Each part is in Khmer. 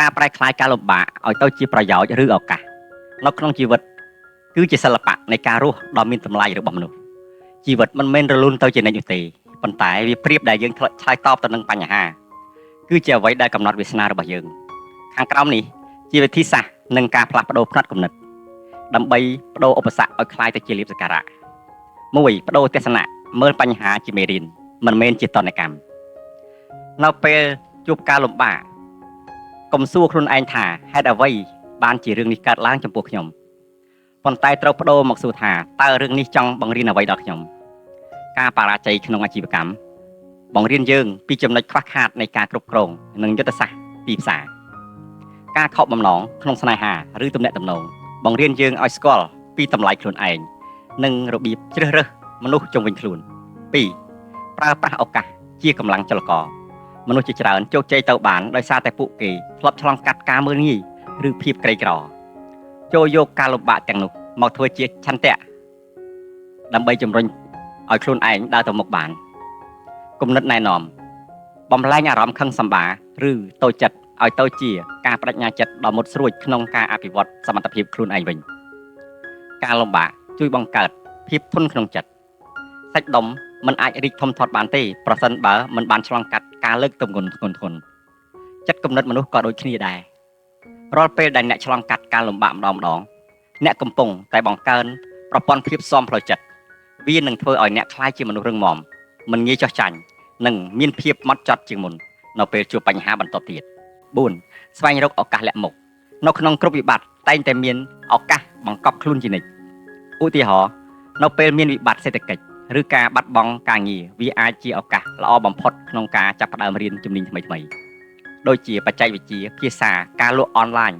ការប្រែក្លាយការលំបាកឲ្យទៅជាប្រយោជន៍ឬឱកាសនៅក្នុងជីវិតគឺជាសិល្បៈនៃការរស់ដ៏មានតម្លៃរបស់មនុស្សជីវិតមិនមែនរលូនទៅជានិច្ចនោះទេប៉ុន្តែវាប្រៀបដែលយើងឆ្លើយតបទៅនឹងបញ្ហាគឺជាអ្វីដែលកំណត់វាសនារបស់យើងខាងក្រោមនេះជាវិធីសាស្ត្រនិងការផ្លាស់ប្ដូរផ្នត់គំនិតដើម្បីបដូរឧបសគ្គឲ្យคล้ายទៅជាលៀបសក្ការៈ1បដូរទស្សនៈមើលបញ្ហាជាមេរៀនមិនមែនជាតនកម្មនៅពេលជួបការលំបាកកុំសួរខ្លួនឯងថាហេតុអ្វីបានជារឿងនេះកើតឡើងចំពោះខ្ញុំប៉ុន្តែត្រូវបដូរមកសួរថាតើរឿងនេះចង់បង្រៀនអ្វីដល់ខ្ញុំការបរាជ័យក្នុងអាជីវកម្មបង្រៀនយើងពីចំណុចខ្វះខាតនៃការគ្រប់គ្រងនិងយុទ្ធសាស្ត្រទីផ្សារការខកបំណងក្នុងស្នេហាឬទំនាក់ទំនងបង្រៀនយើងឲ្យស្គាល់ពីតម្លៃខ្លួនឯងនិងរបៀបជ្រើសរើសមនុស្សជុំវិញខ្លួន2ប្រើប្រាស់ឱកាសជាកម្លាំងចលករមនុស្សជាច្រើនជោគជ័យទៅបានដោយសារតែពួកគេធ្លាប់ឆ្លងកាត់ការមើលងាយឬភាពក្រីក្រចូលយកការលំបាកទាំងនោះមកធ្វើជាឆន្ទៈដើម្បីជំរុញឲ្យខ្លួនឯងដើរទៅមុខបានគំនិតណែនាំបំលែងអារម្មណ៍ខឹងសម្បារឬតូចចិត្តឲ្យទៅជាការបដិញ្ញាចិត្តដ៏មុតស្រួចក្នុងការអភិវឌ្ឍសមត្ថភាពខ្លួនឯងវិញការលំបាកជួយបង្កើតភាពធន់ក្នុងចិត្តសាច់ដុំមិនអាចរីកធំធាត់បានទេប្រសិនបើមិនបានឆ្លងកាត់ការលើកទម្ងន់ធ្ងន់ធ្ងរចិត្តគំនិតមនុស្សក៏ដូចគ្នាដែររាល់ពេលដែលអ្នកឆ្លងកាត់ការលំបាកម្ដងអ្នកកំពុងតែបង្កើនប្រព័ន្ធភាពស៊ាំផ្លូវចិត្តវានឹងធ្វើឲ្យអ្នកក្លាយជាមនុស្សរឹងមាំមិនងាយចោះចាញ់និងមានភាពហ្មត់ចត់ជាងមុននៅពេលជួបបញ្ហាបន្ទាប់ទៀត4ស្វែងរកឱកាសលាក់មុខនៅក្នុងគ្រប់វិបត្តិតែងតែមានឱកាសបង្កប់ខ្លួនជានិច្ចឧទាហរណ៍នៅពេលមានវិបត្តិសេដ្ឋកិច្ចឬការបាត់បង់ការងារវាអាចជាឱកាសល្អបំផុតក្នុងការចាប់ផ្ដើមរៀនជំនាញថ្មីៗដូចជាបច្ចេកវិទ្យាភាសាការលក់អនឡាញ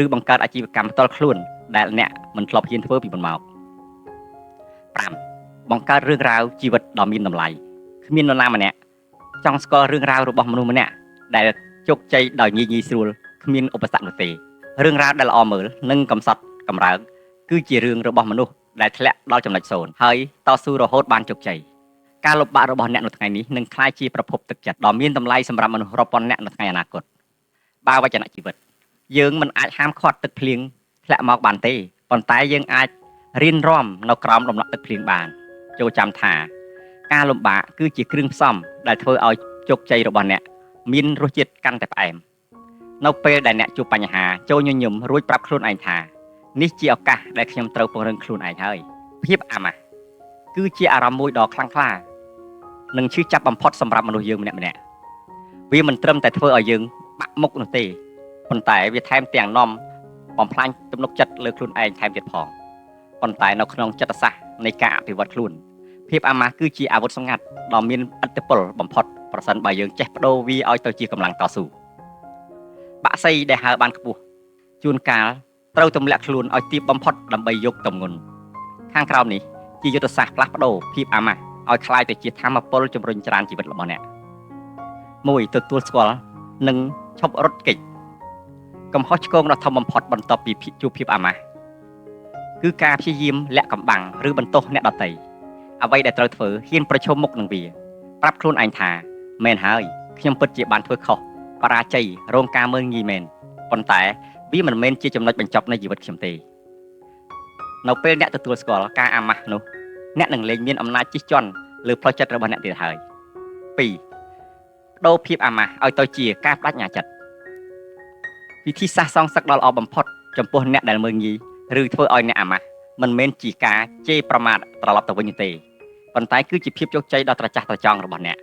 ឬបង្កើតអាជីវកម្មផ្ទាល់ខ្លួនដែលអ្នកមិនធ្លាប់ហ៊ានធ្វើពីមុនមក5បង្កើតរឿងរ៉ាវជីវិតដ៏មានតម្លៃគ្មាននរណាម្នាក់ចង់ស្គាល់រឿងរ៉ាវរបស់មនុស្សម្នាក់ដែលជោគជ័យដោយងាយស្រួលគ្មានឧបសគ្គនោះទេរឿងរ៉ាវដែលល្អមើលនិងកំសត់កំរើកគឺជារឿងរបស់មនុស្សដែលធ្លាក់ដល់ចំណុចសូន្យហើយតស៊ូរហូតបានជោគជ័យការលំបាករបស់អ្នកនៅថ្ងៃនេះនឹងក្លាយជាប្រភពទឹកចិត្តដ៏មានតម្លៃសម្រាប់មនុស្សរាប់ពាន់នាក់នៅថ្ងៃអនាគតបើវចនៈជីវិតយើងមិនអាចហាមឃាត់ទឹកភ្លៀងធ្លាក់មកបានទេប៉ុន្តែយើងអាចរៀនរាំនៅក្រោមដំណក់ទឹកភ្លៀងបានចូលចាំថាការលំបាកគឺជាគ្រឿងផ្សំដែលធ្វើឲ្យជោគជ័យរបស់អ្នកមានរសជាតិកាន់តែផ្អែមនៅពេលដែលអ្នកជួបបញ្ហាចូលញញឹមរួចប្រាប់ខ្លួនឯងថានេះជាឱកាសដែលខ្ញុំត្រូវពង្រឹងខ្លួនឯងហើយភាពអាម៉ាស់គឺជាអារម្មណ៍មួយដ៏ខ្លាំងក្លានិងឈឺចាប់បំផុតសម្រាប់មនុស្សយើងម្នាក់វាមិនត្រឹមតែធ្វើឲ្យយើងបាក់មុខនោះទេប៉ុន្តែវាថែមទាំងនាំបំផ្លាញទំនុកចិត្តលើខ្លួនឯងថែមទៀតផងប៉ុន្តែនៅក្នុងចិត្តសាស្ត្រនៃការអភិវឌ្ឍខ្លួនភាពអាម៉ាស់គឺជាអាវុធសម្ងាត់ដ៏មានឥទ្ធិពលបំផុតប្រសិនបើយើងចេះបដូរវាឲ្យទៅជាកម្លាំងតស៊ូបាក់សីដែលហើរបានខ្ពស់ជួនកាលត្រូវទម្លាក់ខ្លួនឲ្យទាបបំផុតដើម្បីយកទម្ងន់ខាងក្រោមនេះជាយុទ្ធសាស្ត្រផ្លាស់ប្ដូរភាពអាម៉ាស់ឲ្យคล้ายទៅជាធម៌ពលជំរុញច្រានជីវិតរបស់អ្នក1ទទួលស្គាល់និងឈប់រត់គេចកំហុសឆ្គងដ៏ធំបំផុតបន្ទាប់ពីជួបភាពអាម៉ាស់គឺការព្យាយាមលាក់កំបាំងឬបន្ទោសអ្នកដទៃអ្វីដែលត្រូវធ្វើហ៊ានប្រឈមមុខនឹងវាប្រាប់ខ្លួនឯងថាមែនហើយខ្ញុំពិតជាបានធ្វើខុសបរាជ័យរងការមើលងាយមែនប៉ុន្តែវាមិនមែនជាចំណុចបញ្ចប់នៃជីវិតខ្ញុំទេនៅពេលអ្នកទទួលស្គាល់ការអាម៉ាស់នោះអ្នកនឹងលែងមានអំណាចជិះជាន់លើផ្លូវចិត្តរបស់អ្នកទៀតហើយ2បដូរភាពអាម៉ាស់ឲ្យទៅជាការបដិញ្ញាចិត្តវិធីសាស្ត្រសងសឹកដ៏ល្អបំផុតចំពោះអ្នកដែលមើលងាយឬធ្វើឲ្យអ្នកអាម៉ាស់មិនមែនជាការជេរប្រមាថត្រឡប់ទៅវិញទេប៉ុន្តែគឺជាភាពជោគជ័យដ៏ត្រចះត្រចង់របស់អ្នក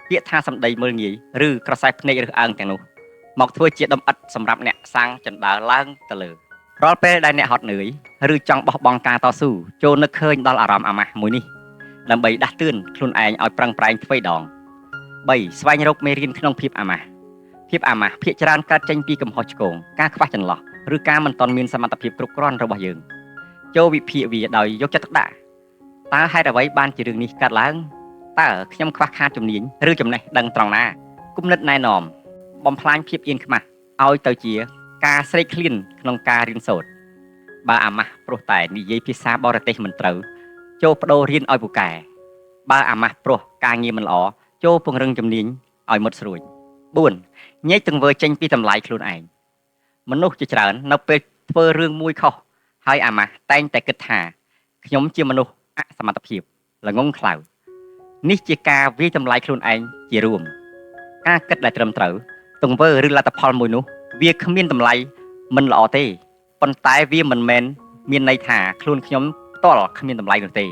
ពាក្យថាសម្ដីមើលងាយឬក្រសែភ្នែកឬអើងទាំងនោះមកធ្វើជាដំអិតសម្រាប់អ្នកសាងចណ្ដើរឡើងទៅលើរាល់ពេលដែលអ្នកហត់នឿយឬចង់បោះបង់ការតស៊ូចូលនឹកឃើញដល់អារម្មណ៍អាម៉ាស់មួយនេះដើម្បីដាស់តឿនខ្លួនឯងឲ្យប្រឹងប្រែងទ្វេដង3ស្វែងរកមេរៀនក្នុងភាពអាម៉ាស់ភាពអាម៉ាស់ភាគច្រើនកើតចេញពីកំហុសឆ្គងការខ្វះចន្លោះឬការមិនទាន់មានសមត្ថភាពគ្រប់គ្រាន់របស់យើងចូលវិភាគវាដោយយកចិត្តទុកដាក់តើហេតុអ្វីបានជារឿងនេះកើតឡើងតើខ្ញុំខ្វះខាតជំនាញឬចំណេះដឹងត្រង់ណាគំនិតណែនាំបំផ្លាញភាពអៀនខ្មាស់ឲ្យទៅជាការស្រេកឃ្លានក្នុងការរៀនសូត្របើអាម៉ាស់ព្រោះតែនិយាយភាសាបរទេសមិនត្រូវចូលបដូររៀនឲ្យពូកែបើអាម៉ាស់ព្រោះការងារមិនល្អចូលពង្រឹងជំនាញឲ្យមុតស្រួច 4ញែកទង្វើចេញពីតម្លៃខ្លួនឯងមនុស្សជាច្រើននៅពេលធ្វើរឿងមួយខុសហើយអាម៉ាស់តែងតែគិតថាខ្ញុំជាមនុស្សអសមត្ថភាពល្ងងខ្លៅនេះជាការវាយតម្លៃខ្លួនឯងជារួមការគិតដែលត្រឹមត្រូវទង្វើឬលទ្ធផលមួយនោះវាគ្មានតម្លៃមិនល្អទេប៉ុន្តែវាមិនមែនមានន័យថាខ្លួនខ្ញុំផ្ទាល់គ្មានតម្លៃនោះទេ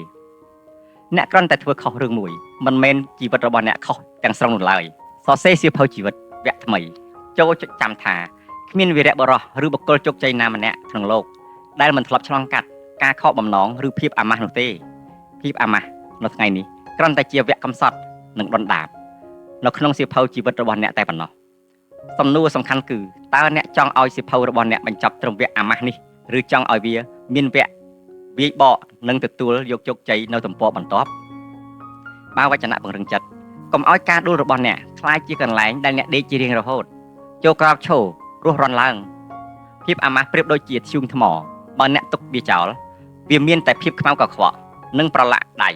អ្នកគ្រាន់តែធ្វើខុសរឿងមួយមិនមែនជីវិតរបស់អ្នកខុសទាំងស្រុងនោះឡើយសរសេរសៀវភៅជីវិតវគ្គថ្មីចូលចុចចាំថាគ្មានវីរៈបុរសឬបុគ្គលជោគជ័យណាម្នាក់ក្នុងโลกដែលមិនធ្លាប់ឆ្លងកាត់ការខកបំណងឬភាពអាម៉ាស់នោះទេភាពអាម៉ាស់នៅថ្ងៃនេះគ្រាន់តែជាវគ្គកំសត់និងដុនដាបនៅក្នុងសៀវភៅជីវិតរបស់អ្នកតែប៉ុណ្ណោះសំណួរសំខាន់គឺតើអ្នកចង់ឲ្យសៀវភៅរបស់អ្នកបញ្ចប់ត្រឹមវគ្គអាម៉ាស់នេះឬចង់ឲ្យវាមានវគ្គវាយបកនិងទទួលយកជោគជ័យនៅទំព័របន្ទាប់បើវចនៈពង្រឹងចិត្តកុំឲ្យការដួលរបស់អ្នកខ្លាចជាកន្លែងដែលអ្នកដេកជារៀងរហូតចូលក្រោកឈររស់រន់ឡើងភាពអាម៉ាស់ប្រៀបដូចជាធ្យូងថ្មបើអ្នកទុកវាចោលវាមានតែភាពខ្មៅកខ្វក់និងប្រឡាក់ដៃ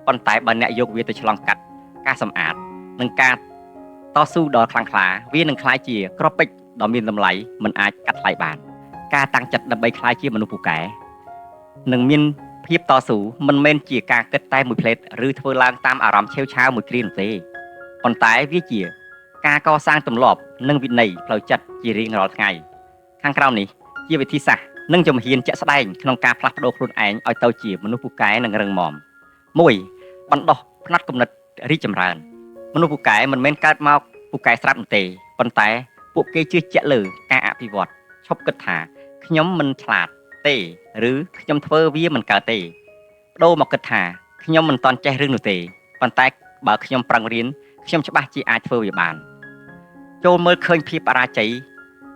ប៉ុន្តែបើអ្នកយកវាទៅឆ្លងកាត់ការសម្អាតនិងការតស៊ូដ៏ខ្លាំងក្លាវានឹងក្លាយជាគ្រាប់ពេជ្រដ៏មានតម្លៃមិនអាចកាត់ថ្លៃបានការតាំងចិត្តដើម្បីក្លាយជាមនុស្សពូកែនឹងមានភាពតស៊ូមិនមែនជាការគិតតែមួយផ្លេតឬធ្វើឡើងតាមអារម្មណ៍ឆេវឆាវមួយគ្រានោះទេប៉ុន្តែវាជាការកសាងទម្លាប់និងវិន័យផ្លូវចិត្តជារៀងរាល់ថ្ងៃខាងក្រោមនេះជាវិធីសាស្ត្រនិងជំហានជាក់ស្ដែងក្នុងការផ្លាស់ប្ដូរខ្លួនឯងឲ្យទៅជាមនុស្សពូកែនិងរឹងមាំ 1. បណ្ដោះផ្នត់គំនិតរីកចម្រើនមនុស្សពូកែមិនមែនកើតមកពូកែស្រាប់នោះទេប៉ុន្តែពួកគេជឿជាក់លើការអភិវឌ្ឍឈប់គិតថាខ្ញុំមិនឆ្លាតទេឬខ្ញុំធ្វើវាមិនកើតទេបដូរមកគិតថាខ្ញុំមិនតន់ចេះរឿងនោះទេប៉ុន្តែបើខ្ញុំប្រឹងរៀនខ្ញុំច្បាស់ជាអាចធ្វើវាបានចូលមើលឃើញភាពបរាជ័យ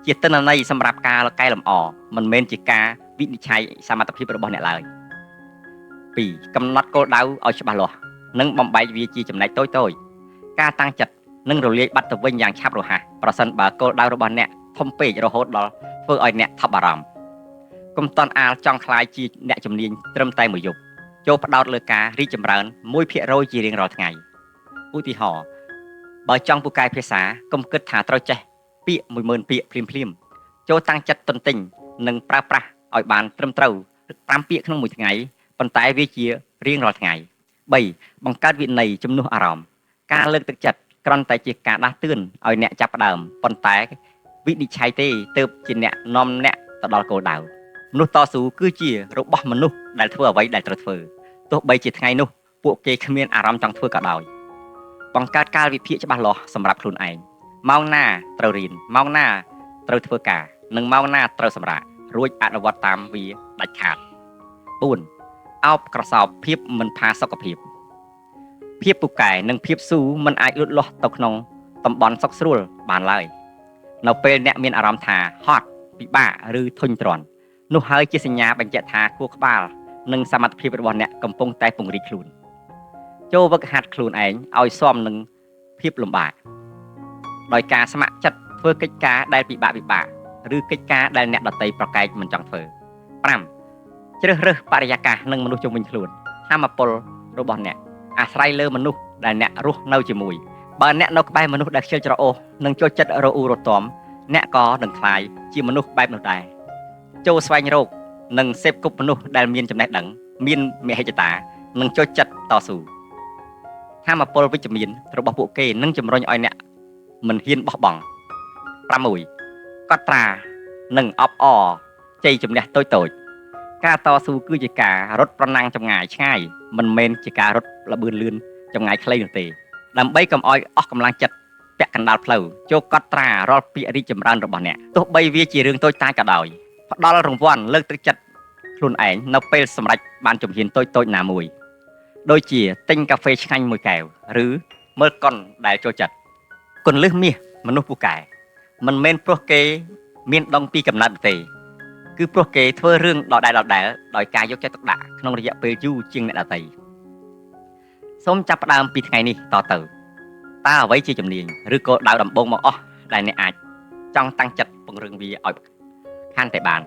ជាទិន្នន័យសម្រាប់ការកែលម្អមិនមែនជាការវិនិច្ឆ័យសមត្ថភាពរបស់អ្នកឡើយ 2. កំណត់គោលដៅឲ្យច្បាស់លាស់និងបំបែកវាជាចំណែកតូចៗការតាំងចិត្តនិងរលាយបាត់ទៅវិញយ៉ាងឆាប់រហ័សប្រសិនបើគោលដៅរបស់អ្នកធំពេករហូតដល់ធ្វើឲ្យអ្នកថប់អារម្មណ៍កុំតន់អាលចង់ខ្លាយជាអ្នកជំនាញត្រឹមតែមួយយប់ចូលផ្ដោតលើការរីកចម្រើន 1% ជារៀងរាល់ថ្ងៃឧទាហរណ៍បើចង់ពូកែភាសាកុំគិតថាត្រូវចេះពាក្យ 10000 ពាក្យភ្លាមៗចូលតាំងចិត្តទន្ទិញនិងប្រើប្រាស់ឲ្យបានត្រឹមត្រូវ5ពាក្យក្នុងមួយថ្ងៃប៉ុន្តែវាជារៀងរាល់ថ្ងៃ 3. បង្កើតវិន័យជំនួសអារម្មណ៍ការលើកទឹកចិត្តគ្រាន់តែជាការដាស់តឿនឲ្យអ្នកចាប់ផ្ដើមប៉ុន្តែវិនិច្ឆ័យទេទើបជាអ្នកនាំអ្នកទៅដល់គោលដៅមនុស្សតស៊ូគឺជារបស់មនុស្សដែលធ្វើអ្វីដែលត្រូវធ្វើទោះបីជាថ្ងៃនោះពួកគេគ្មានអារម្មណ៍ចង់ធ្វើក៏ដោយបង្កើតកាលវិភាគច្បាស់លាស់សម្រាប់ខ្លួនឯងម៉ោងណាត្រូវរៀនម៉ោងណាត្រូវធ្វើការនិងម៉ោងណាត្រូវសម្រាករួចអនុវត្តតាមវាដាច់ខាត 4. អោបក្រសោបភាពមិនផាសុខភាពភាពពូកែនិងភាពស៊ូមិនអាចលូតលាស់ទៅក្នុងតំបន់សុខស្រួលបានឡើយនៅពេលអ្នកមានអារម្មណ៍ថាហត់ពិបាកឬធុញទ្រាន់នោះហើយជាសញ្ញាបញ្ជាក់ថាខួរក្បាលនិងសមត្ថភាពរបស់អ្នកកំពុងតែពង្រីកខ្លួនចូលវឹកហាត់ខ្លួនឯងឲ្យស៊ាំនឹងភាពលំបាកដោយការស្ម័គ្រចិត្តធ្វើកិច្ចការដែលពិបាកឬកិច្ចការដែលអ្នកដទៃប្រកែកមិនចង់ធ្វើ 5. ជ្រើសរើសបរិយាកាសនិងមនុស្សជុំវិញខ្លួនថាមពលរបស់អ្នកអាស្រ័យលើមនុស្សដែលអ្នករស់នៅជាមួយបើអ្នកនៅក្បែរមនុស្សដែលខ្ជិលច្រអូសនិងចូលចិត្តរអ៊ូរទាំអ្នកក៏នឹងក្លាយជាមនុស្សបែបនោះដែរចូលស្វែងរកនិងសេពគប់មនុស្សដែលមានចំណេះដឹងមានមហិច្ឆតានិងចូលចិត្តតស៊ូថាមពលវិជ្ជមានរបស់ពួកគេនឹងជំរុញឲ្យអ្នកមិនហ៊ានបោះបង់ 6. កត់ត្រានិងអបអរជ័យជំនះតូចៗការតស៊ូគឺជាការរត់ប្រណាំងចម្ងាយឆ្ងាយមិនមែនជាការរត់ល្បឿនលឿនចម្ងាយខ្លីនោះទេដើម្បីកុំឲ្យអស់កម្លាំងចិត្តពាក់កណ្ដាលផ្លូវចូលកត់ត្រារាល់ពាក្យរីកចម្រើនរបស់អ្នកទោះបីវាជារឿងតូចតាចក៏ដោយផ្ដល់រង្វាន់លើកទឹកចិត្តខ្លួនឯងនៅពេលសម្រេចបានជំហានតូចៗណាមួយដូចជាទិញកាហ្វេឆ្ងាញ់មួយកែវឬមើលកុនដែលចូលចិត្តគន្លឹះមាសមនុស្សពូកែមិនមែនព្រោះគេមានដងពីកំណត់ទេគឺព្រោះគេធ្វើរឿងដដែលដោយការយកចិត្តទុកដាក់ក្នុងរយៈពេលយូរជាងអ្នកដទៃសូមចាប់ផ្ដើមពីថ្ងៃនេះតទៅតើអ្វីជាជំនាញឬគោលដៅដំបូងមកអស់ដែលអ្នកអាចចង់តាំងចិត្តពង្រឹងវាឲ្យកាន់តែបាន